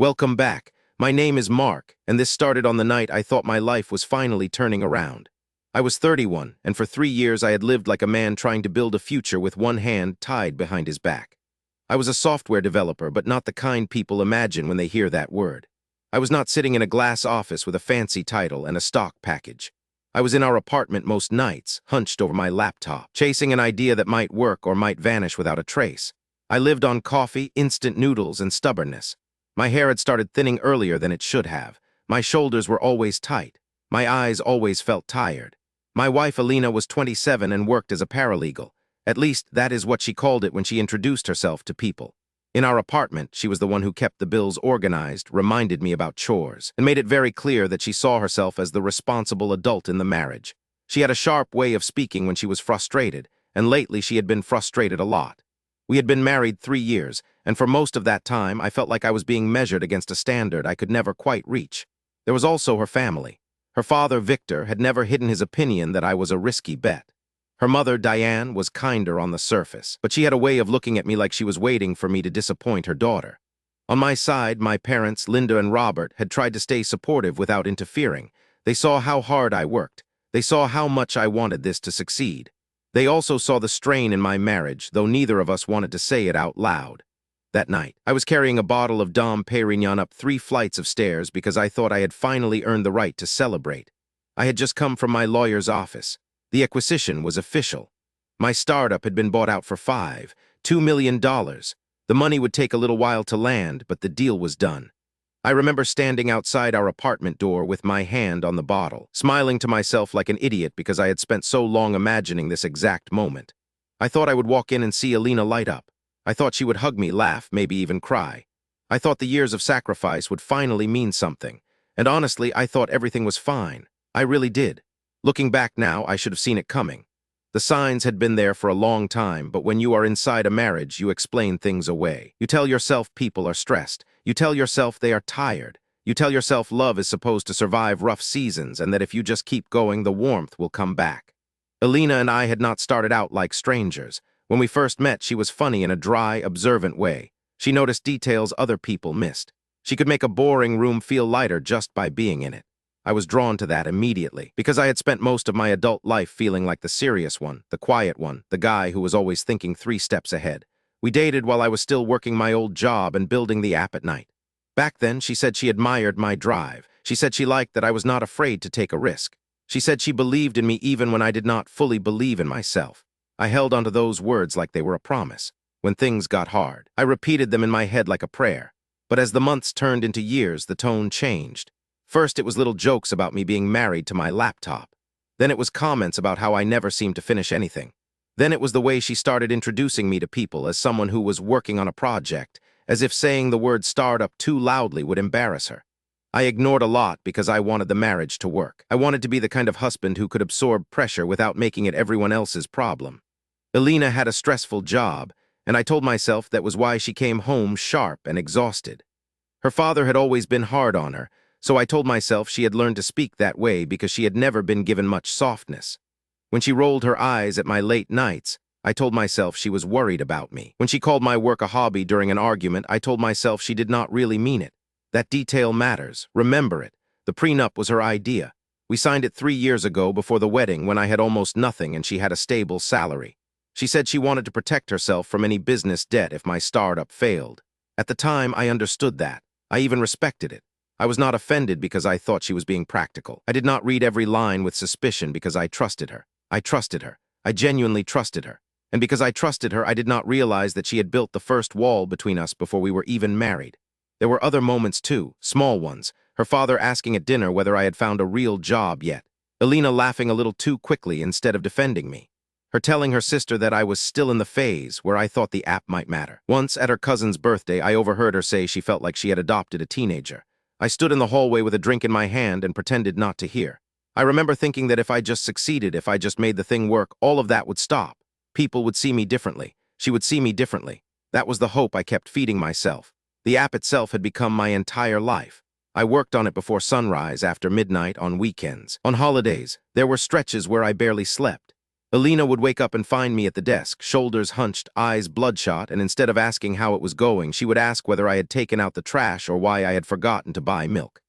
Welcome back. My name is Mark, and this started on the night I thought my life was finally turning around. I was 31, and for 3 years I had lived like a man trying to build a future with one hand tied behind his back. I was a software developer, but not the kind people imagine when they hear that word. I was not sitting in a glass office with a fancy title and a stock package. I was in our apartment most nights, hunched over my laptop, chasing an idea that might work or might vanish without a trace. I lived on coffee, instant noodles, and stubbornness. My hair had started thinning earlier than it should have. My shoulders were always tight. My eyes always felt tired. My wife Alina was 27 and worked as a paralegal. At least that is what she called it when she introduced herself to people. In our apartment, she was the one who kept the bills organized, reminded me about chores, and made it very clear that she saw herself as the responsible adult in the marriage. She had a sharp way of speaking when she was frustrated, and lately she had been frustrated a lot. We had been married 3 years, and for most of that time I felt like I was being measured against a standard I could never quite reach. There was also her family. Her father, Victor, had never hidden his opinion that I was a risky bet. Her mother, Diane, was kinder on the surface, but she had a way of looking at me like she was waiting for me to disappoint her daughter. On my side, my parents, Linda and Robert, had tried to stay supportive without interfering. They saw how hard I worked. They saw how much I wanted this to succeed. They also saw the strain in my marriage, though neither of us wanted to say it out loud. That night, I was carrying a bottle of Dom Perignon up 3 flights of stairs because I thought I had finally earned the right to celebrate. I had just come from my lawyer's office. The acquisition was official. My startup had been bought out for $2 million. The money would take a little while to land, but the deal was done. I remember standing outside our apartment door with my hand on the bottle, smiling to myself like an idiot because I had spent so long imagining this exact moment. I thought I would walk in and see Alina light up. I thought she would hug me, laugh, maybe even cry. I thought the years of sacrifice would finally mean something. And honestly, I thought everything was fine. I really did. Looking back now, I should have seen it coming. The signs had been there for a long time, but when you are inside a marriage, you explain things away. You tell yourself people are stressed. You tell yourself they are tired. You tell yourself love is supposed to survive rough seasons and that if you just keep going, the warmth will come back. Alina and I had not started out like strangers. When we first met, she was funny in a dry, observant way. She noticed details other people missed. She could make a boring room feel lighter just by being in it. I was drawn to that immediately, because I had spent most of my adult life feeling like the serious one, the quiet one, the guy who was always thinking 3 steps ahead. We dated while I was still working my old job and building the app at night. Back then, she said she admired my drive. She said she liked that I was not afraid to take a risk. She said she believed in me even when I did not fully believe in myself. I held onto those words like they were a promise. When things got hard, I repeated them in my head like a prayer. But as the months turned into years, the tone changed. First, it was little jokes about me being married to my laptop. Then it was comments about how I never seemed to finish anything. Then it was the way she started introducing me to people as someone who was working on a project, as if saying the word startup too loudly would embarrass her. I ignored a lot because I wanted the marriage to work. I wanted to be the kind of husband who could absorb pressure without making it everyone else's problem. Alina had a stressful job, and I told myself that was why she came home sharp and exhausted. Her father had always been hard on her, so I told myself she had learned to speak that way because she had never been given much softness. When she rolled her eyes at my late nights, I told myself she was worried about me. When she called my work a hobby during an argument, I told myself she did not really mean it. That detail matters. Remember it. The prenup was her idea. We signed it 3 years ago before the wedding when I had almost nothing and she had a stable salary. She said she wanted to protect herself from any business debt if my startup failed. At the time, I understood that. I even respected it. I was not offended because I thought she was being practical. I did not read every line with suspicion because I trusted her. I trusted her. I genuinely trusted her. And because I trusted her, I did not realize that she had built the first wall between us before we were even married. There were other moments too, small ones. Her father asking at dinner whether I had found a real job yet. Alina laughing a little too quickly instead of defending me. Her telling her sister that I was still in the phase where I thought the app might matter. Once, at her cousin's birthday, I overheard her say she felt like she had adopted a teenager. I stood in the hallway with a drink in my hand and pretended not to hear. I remember thinking that if I just succeeded, if I just made the thing work, all of that would stop. People would see me differently. She would see me differently. That was the hope I kept feeding myself. The app itself had become my entire life. I worked on it before sunrise, after midnight, on weekends. On holidays, there were stretches where I barely slept. Alina would wake up and find me at the desk, shoulders hunched, eyes bloodshot, and instead of asking how it was going, she would ask whether I had taken out the trash or why I had forgotten to buy milk.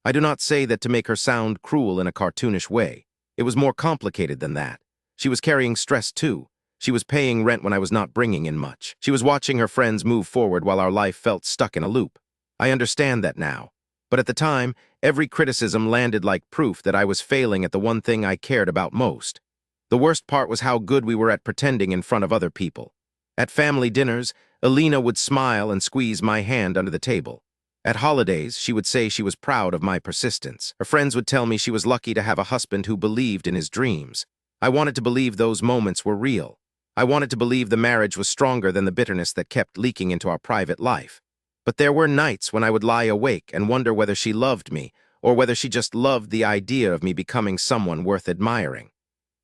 I do not say that to make her sound cruel in a cartoonish way. It was more complicated than that. She was carrying stress too. She was paying rent when I was not bringing in much. She was watching her friends move forward while our life felt stuck in a loop. I understand that now. But at the time, every criticism landed like proof that I was failing at the one thing I cared about most. The worst part was how good we were at pretending in front of other people. At family dinners, Alina would smile and squeeze my hand under the table. At holidays, she would say she was proud of my persistence. Her friends would tell me she was lucky to have a husband who believed in his dreams. I wanted to believe those moments were real. I wanted to believe the marriage was stronger than the bitterness that kept leaking into our private life. But there were nights when I would lie awake and wonder whether she loved me, or whether she just loved the idea of me becoming someone worth admiring.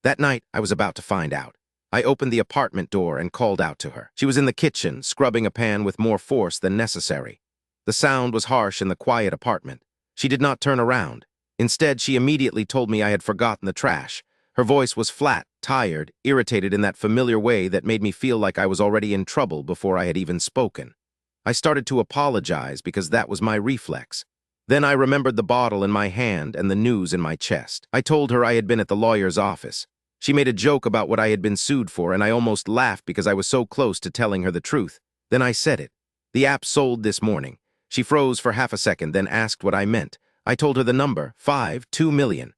That night, I was about to find out. I opened the apartment door and called out to her. She was in the kitchen, scrubbing a pan with more force than necessary. The sound was harsh in the quiet apartment. She did not turn around. Instead, she immediately told me I had forgotten the trash. Her voice was flat, tired, irritated in that familiar way that made me feel like I was already in trouble before I had even spoken. I started to apologize because that was my reflex. Then I remembered the bottle in my hand and the news in my chest. I told her I had been at the lawyer's office. She made a joke about what I had been sued for, and I almost laughed because I was so close to telling her the truth. Then I said it. The app sold this morning. She froze for half a second, then asked what I meant. I told her the number, 2 million.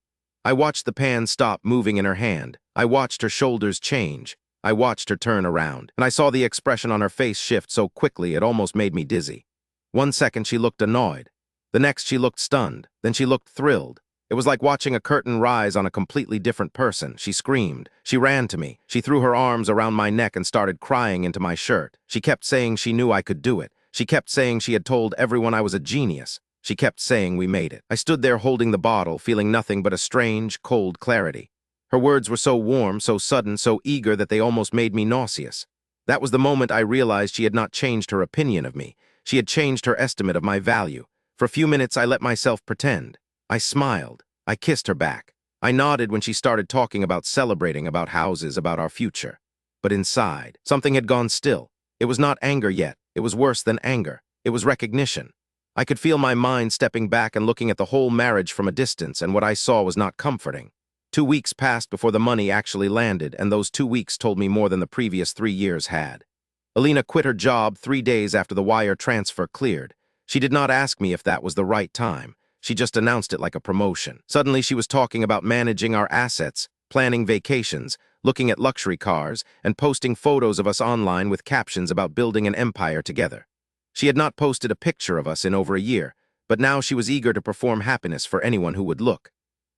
I watched the pan stop moving in her hand. I watched her shoulders change. I watched her turn around, and I saw the expression on her face shift so quickly it almost made me dizzy. 1 second she looked annoyed. The next she looked stunned. Then she looked thrilled. It was like watching a curtain rise on a completely different person. She screamed. She ran to me. She threw her arms around my neck and started crying into my shirt. She kept saying she knew I could do it. She kept saying she had told everyone I was a genius. She kept saying we made it. I stood there holding the bottle, feeling nothing but a strange, cold clarity. Her words were so warm, so sudden, so eager that they almost made me nauseous. That was the moment I realized she had not changed her opinion of me. She had changed her estimate of my value. For a few minutes, I let myself pretend. I smiled. I kissed her back. I nodded when she started talking about celebrating, about houses, about our future. But inside, something had gone still. It was not anger yet. It was worse than anger. It was recognition. I could feel my mind stepping back and looking at the whole marriage from a distance, and what I saw was not comforting. 2 weeks passed before the money actually landed, and those 2 weeks told me more than the previous 3 years had. Alina quit her job 3 days after the wire transfer cleared. She did not ask me if that was the right time. She just announced it like a promotion. Suddenly, she was talking about managing our assets, planning vacations, looking at luxury cars, and posting photos of us online with captions about building an empire together. She had not posted a picture of us in over a year, but now she was eager to perform happiness for anyone who would look.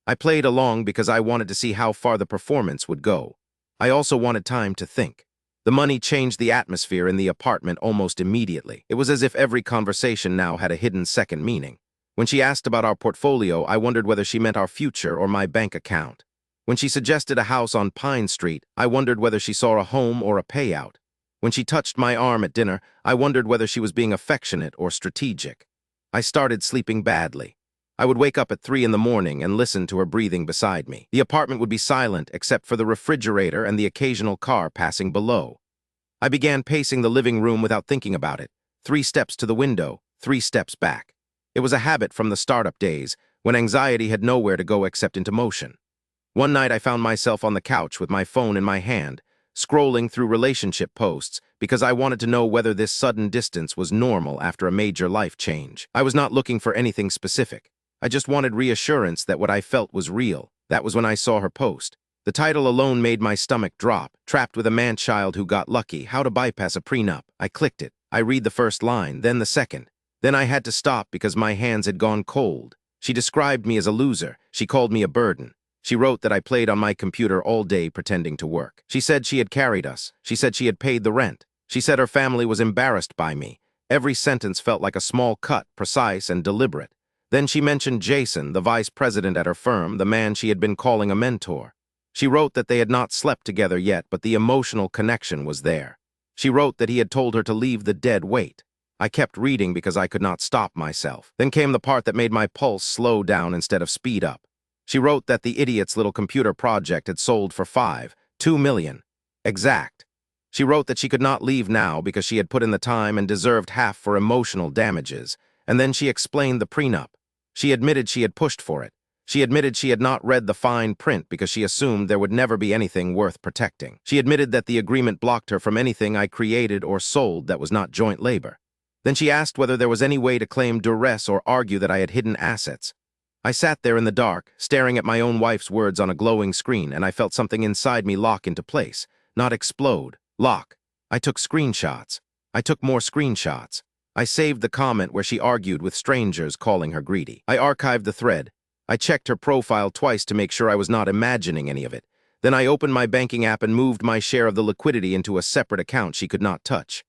I played along because I wanted to see how far the performance would go. I also wanted time to think. The money changed the atmosphere in the apartment almost immediately. It was as if every conversation now had a hidden second meaning. When she asked about our portfolio, I wondered whether she meant our future or my bank account. When she suggested a house on Pine Street, I wondered whether she saw a home or a payout. When she touched my arm at dinner, I wondered whether she was being affectionate or strategic. I started sleeping badly. I would wake up at 3 in the morning and listen to her breathing beside me. The apartment would be silent except for the refrigerator and the occasional car passing below. I began pacing the living room without thinking about it. 3 steps to the window, 3 steps back. It was a habit from the startup days, when anxiety had nowhere to go except into motion. One night I found myself on the couch with my phone in my hand, scrolling through relationship posts because I wanted to know whether this sudden distance was normal after a major life change. I was not looking for anything specific. I just wanted reassurance that what I felt was real. That was when I saw her post. The title alone made my stomach drop. Trapped with a man-child who got lucky. How to bypass a prenup. I clicked it. I read the first line, then the second. Then I had to stop because my hands had gone cold. She described me as a loser. She called me a burden. She wrote that I played on my computer all day pretending to work. She said she had carried us. She said she had paid the rent. She said her family was embarrassed by me. Every sentence felt like a small cut, precise and deliberate. Then she mentioned Jason, the vice president at her firm, the man she had been calling a mentor. She wrote that they had not slept together yet, but the emotional connection was there. She wrote that he had told her to leave the dead weight. I kept reading because I could not stop myself. Then came the part that made my pulse slow down instead of speed up. She wrote that the idiot's little computer project had sold for 2 million. Exact. She wrote that she could not leave now because she had put in the time and deserved half for emotional damages, and then she explained the prenup. She admitted she had pushed for it. She admitted she had not read the fine print because she assumed there would never be anything worth protecting. She admitted that the agreement blocked her from anything I created or sold that was not joint labor. Then she asked whether there was any way to claim duress or argue that I had hidden assets. I sat there in the dark, staring at my own wife's words on a glowing screen, and I felt something inside me lock into place, not explode. Lock. I took screenshots. I took more screenshots. I saved the comment where she argued with strangers calling her greedy. I archived the thread. I checked her profile twice to make sure I was not imagining any of it. Then I opened my banking app and moved my share of the liquidity into a separate account she could not touch.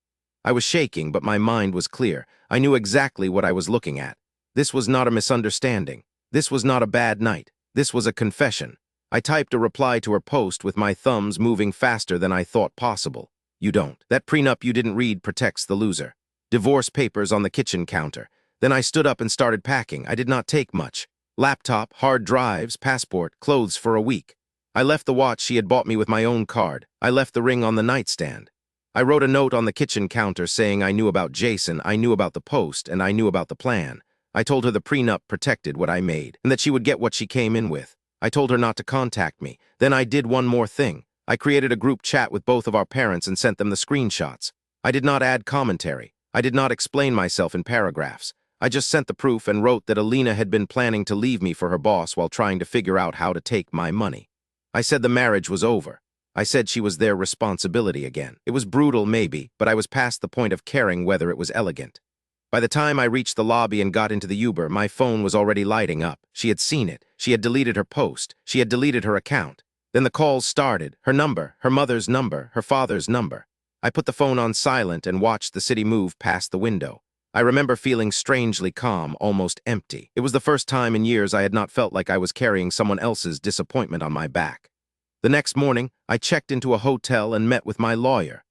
I was shaking, but my mind was clear. I knew exactly what I was looking at. This was not a misunderstanding. This was not a bad night. This was a confession. I typed a reply to her post with my thumbs moving faster than I thought possible. You don't. That prenup you didn't read protects the loser. Divorce papers on the kitchen counter. Then I stood up and started packing. I did not take much. Laptop, hard drives, passport, clothes for a week. I left the watch she had bought me with my own card. I left the ring on the nightstand. I wrote a note on the kitchen counter saying I knew about Jason, I knew about the post, and I knew about the plan. I told her the prenup protected what I made, and that she would get what she came in with. I told her not to contact me. Then I did one more thing. I created a group chat with both of our parents and sent them the screenshots. I did not add commentary. I did not explain myself in paragraphs. I just sent the proof and wrote that Alina had been planning to leave me for her boss while trying to figure out how to take my money. I said the marriage was over. I said she was their responsibility again. It was brutal, maybe, but I was past the point of caring whether it was elegant. By the time I reached the lobby and got into the Uber, my phone was already lighting up. She had seen it. She had deleted her post. She had deleted her account. Then the calls started. Her number, her mother's number, her father's number. I put the phone on silent and watched the city move past the window. I remember feeling strangely calm, almost empty. It was the first time in years I had not felt like I was carrying someone else's disappointment on my back. The next morning, I checked into a hotel and met with my lawyer.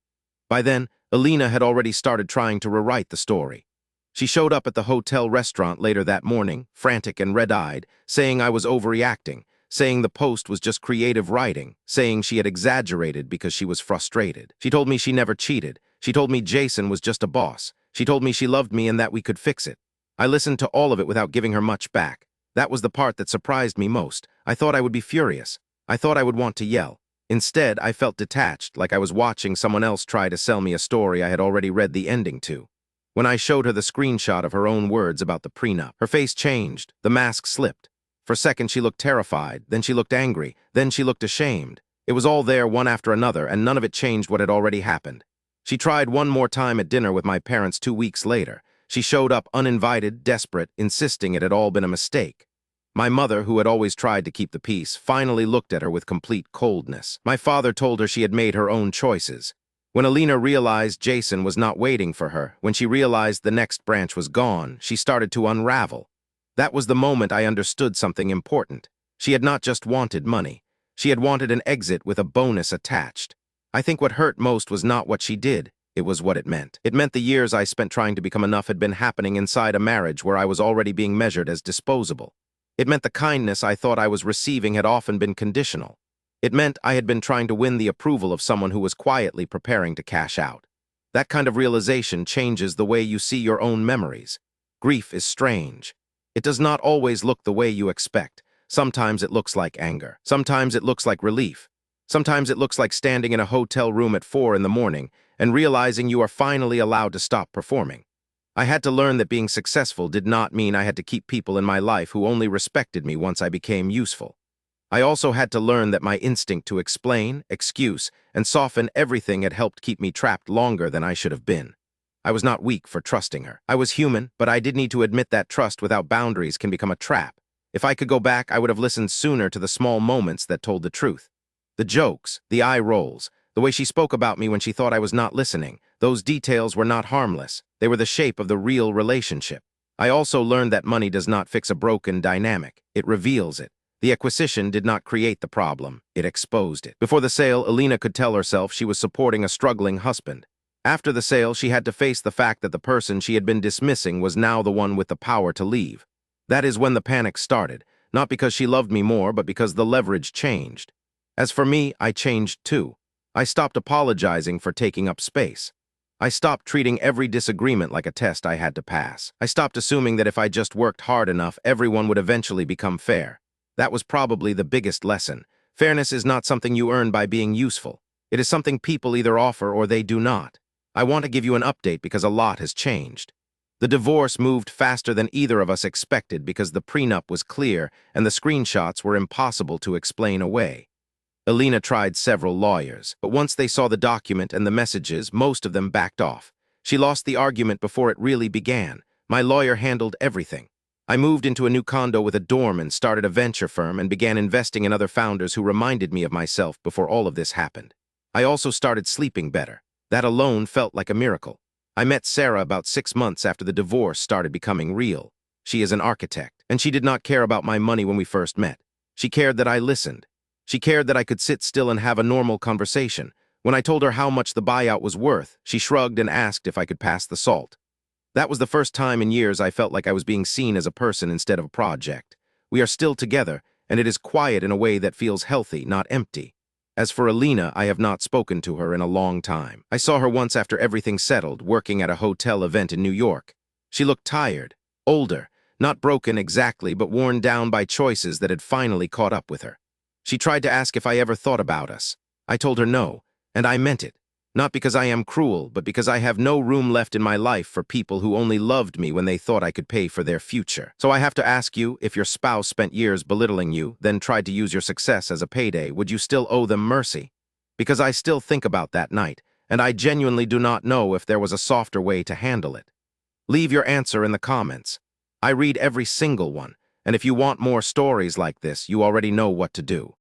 By then, Alina had already started trying to rewrite the story. She showed up at the hotel restaurant later that morning, frantic and red-eyed, saying I was overreacting, saying the post was just creative writing, saying she had exaggerated because she was frustrated. She told me she never cheated. She told me Jason was just a boss. She told me she loved me and that we could fix it. I listened to all of it without giving her much back. That was the part that surprised me most. I thought I would be furious. I thought I would want to yell. Instead, I felt detached, like I was watching someone else try to sell me a story I had already read the ending to. When I showed her the screenshot of her own words about the prenup, her face changed, the mask slipped. For a second she looked terrified, then she looked angry, then she looked ashamed. It was all there one after another, and none of it changed what had already happened. She tried one more time at dinner with my parents 2 weeks later. She showed up uninvited, desperate, insisting it had all been a mistake. My mother, who had always tried to keep the peace, finally looked at her with complete coldness. My father told her she had made her own choices. When Alina realized Jason was not waiting for her, when she realized the next branch was gone, she started to unravel. That was the moment I understood something important. She had not just wanted money. She had wanted an exit with a bonus attached. I think what hurt most was not what she did. It was what it meant. It meant the years I spent trying to become enough had been happening inside a marriage where I was already being measured as disposable. It meant the kindness I thought I was receiving had often been conditional. It meant I had been trying to win the approval of someone who was quietly preparing to cash out. That kind of realization changes the way you see your own memories. Grief is strange. It does not always look the way you expect. Sometimes it looks like anger. Sometimes it looks like relief. Sometimes it looks like standing in a hotel room at 4 in the morning and realizing you are finally allowed to stop performing. I had to learn that being successful did not mean I had to keep people in my life who only respected me once I became useful. I also had to learn that my instinct to explain, excuse, and soften everything had helped keep me trapped longer than I should have been. I was not weak for trusting her. I was human, but I did need to admit that trust without boundaries can become a trap. If I could go back, I would have listened sooner to the small moments that told the truth. The jokes, the eye rolls, the way she spoke about me when she thought I was not listening, those details were not harmless. They were the shape of the real relationship. I also learned that money does not fix a broken dynamic. It reveals it. The acquisition did not create the problem, it exposed it. Before the sale, Alina could tell herself she was supporting a struggling husband. After the sale, she had to face the fact that the person she had been dismissing was now the one with the power to leave. That is when the panic started, not because she loved me more, but because the leverage changed. As for me, I changed too. I stopped apologizing for taking up space. I stopped treating every disagreement like a test I had to pass. I stopped assuming that if I just worked hard enough, everyone would eventually become fair. That was probably the biggest lesson. Fairness is not something you earn by being useful. It is something people either offer or they do not. I want to give you an update because a lot has changed. The divorce moved faster than either of us expected because the prenup was clear and the screenshots were impossible to explain away. Alina tried several lawyers, but once they saw the document and the messages, most of them backed off. She lost the argument before it really began. My lawyer handled everything. I moved into a new condo with a dorm and started a venture firm and began investing in other founders who reminded me of myself before all of this happened. I also started sleeping better. That alone felt like a miracle. I met Sarah about 6 months after the divorce started becoming real. She is an architect, and she did not care about my money when we first met. She cared that I listened. She cared that I could sit still and have a normal conversation. When I told her how much the buyout was worth, she shrugged and asked if I could pass the salt. That was the first time in years I felt like I was being seen as a person instead of a project. We are still together, and it is quiet in a way that feels healthy, not empty. As for Alina, I have not spoken to her in a long time. I saw her once after everything settled, working at a hotel event in New York. She looked tired, older, not broken exactly, but worn down by choices that had finally caught up with her. She tried to ask if I ever thought about us. I told her no, and I meant it. Not because I am cruel, but because I have no room left in my life for people who only loved me when they thought I could pay for their future. So I have to ask you, if your spouse spent years belittling you, then tried to use your success as a payday, would you still owe them mercy? Because I still think about that night, and I genuinely do not know if there was a softer way to handle it. Leave your answer in the comments. I read every single one, and if you want more stories like this, you already know what to do.